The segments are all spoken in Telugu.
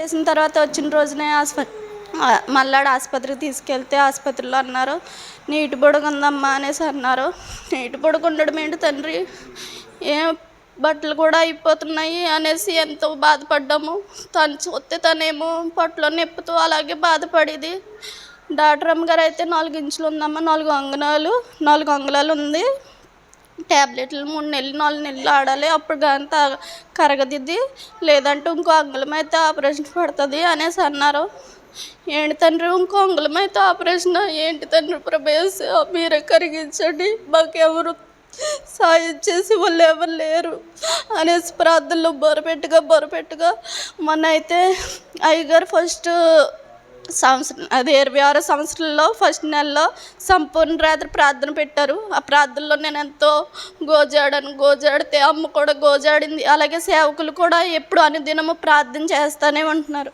పెట్టేసిన తర్వాత వచ్చిన రోజునే మల్లాడు ఆసుపత్రికి తీసుకెళ్తే ఆసుపత్రిలో అన్నారు నీటి బుడగ ఉందమ్మా అనేసి అన్నారు. నీటి బుడగ ఉండడం ఏంటి తండ్రి, ఏం బట్టలు కూడా అయిపోతున్నాయి అనేసి ఎంతో బాధపడ్డాము. తను చూస్తే తనేమో పొట్టలో నొప్పితో అలాగే బాధపడేది. డాక్టర్ అమ్మగారు అయితే 4 ఇంచులు ఉందమ్మా, 4 అంగుళాలు ఉంది, ట్యాబ్లెట్లు 3 నెలలు 4 నెలలు ఆడాలి, అప్పుడు కానీ కరగదిద్ది, లేదంటే ఇంకో అంగుళం అయితే ఆపరేషన్ పడుతుంది అనేసి అన్నారు. ఏంటి తండ్రి ఇంకో అంగుళం అయితే ఆపరేషన్ ఏంటి తండ్రి, ప్రభేస్ మీరే కరిగించండి, మాకెవరు సాయం చేసి వాళ్ళు ఎవరు లేరు అనేసి ప్రార్థనలో బొరపెట్టుగా మొన్న అయితే అయ్యగారు ఫస్ట్ సంవత్సరం 26వ సంవత్సరంలో ఫస్ట్ నెలలో సంపూర్ణ రాత్రి ప్రార్థన పెట్టారు. ఆ ప్రార్థనలో నేను ఎంతో గోజాడితే అమ్మ కూడా గోజాడింది. అలాగే సేవకులు కూడా ఎప్పుడు అనుదినము ప్రార్థన చేస్తూనే ఉంటున్నారు.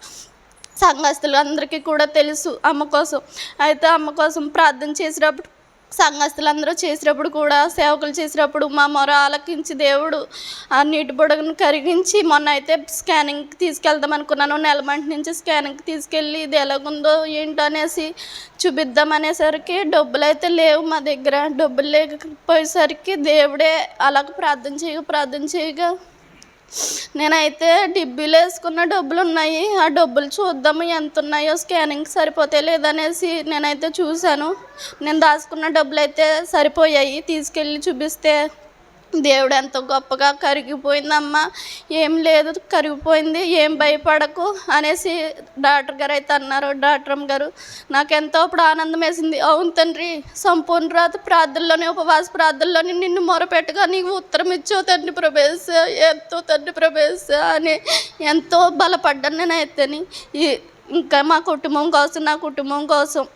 సంఘస్థులు అందరికీ కూడా తెలుసు అమ్మ కోసం. అయితే అమ్మ కోసం ప్రార్థన చేసినప్పుడు సంఘస్థులందరూ చేసినప్పుడు కూడా సేవకులు చేసినప్పుడు మా మొర ఆలకించి దేవుడు ఆ నీటి బుడగను కరిగించి మొన్న అయితే స్కానింగ్కి తీసుకెళ్దాం అనుకున్నాను. నెలమంటి నుంచి స్కానింగ్కి తీసుకెళ్ళి ఇది ఎలాగుందో ఏంటో అనేసి చూపిద్దాం అనేసరికి డబ్బులు అయితే లేవు మా దగ్గర. డబ్బులు లేకపోయేసరికి దేవుడే అలాగ ప్రార్థన చేయగా నేనైతే డిబ్బీలు వేసుకున్న డబ్బులు ఉన్నాయి. ఆ డబ్బులు చూద్దాము ఎంత ఉన్నాయో, స్కానింగ్కి సరిపోతే లేదనేసి నేనైతే చూశాను. నేను దాచుకున్న డబ్బులు అయితే సరిపోయాయి. తీసుకెళ్ళి చూపిస్తే దేవుడు ఎంతో గొప్పగా కరిగిపోయిందమ్మా, ఏం లేదు కరిగిపోయింది, ఏం భయపడకు అనేసి డాక్టర్ గారు అయితే అన్నారు. డాక్టర్ అమ్మ గారు నాకెంతో అప్పుడు ఆనందం వేసింది. అవును తండ్రి, సంపూర్ణ రాత్రి ప్రార్థనలోని ఉపవాస ప్రార్థనలోని నిన్ను మొరపెట్టుగా నీకు ఉత్తరం ఇచ్చావు తండ్రి ప్రభేశ, ఎంతో తండ్రి ప్రభేశ అని ఎంతో బలపడ్డాను నేనైతేని. ఇంకా మా కుటుంబం కోసం, నా కుటుంబం కోసం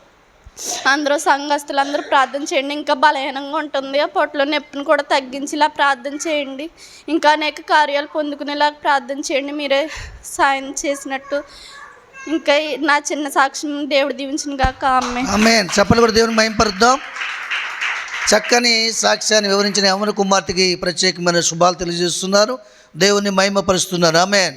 అందరూ సంఘస్థులందరూ ప్రార్థన చేయండి. ఇంకా బలహీనంగా ఉంటుంది, ఆ పొట్టలో నొప్పిని కూడా తగ్గించేలా ప్రార్థన చేయండి. ఇంకా అనేక కార్యాలు పొందుకునేలా ప్రార్థన చేయండి, మీరే సాయం చేసినట్టు. ఇంకా నా చిన్న సాక్ష్యం దేవుడు దీవించిన గాక. ఆమేన్. చెప్పలు కూడా దేవుని మహిమపరుద్దాం. చక్కని సాక్ష్యాన్ని వివరించిన యవ్వన కుమార్తెకి ప్రత్యేకమైన శుభాలు తెలియజేస్తున్నారు, దేవుని మహిమపరుస్తున్నారు. ఆమేన్.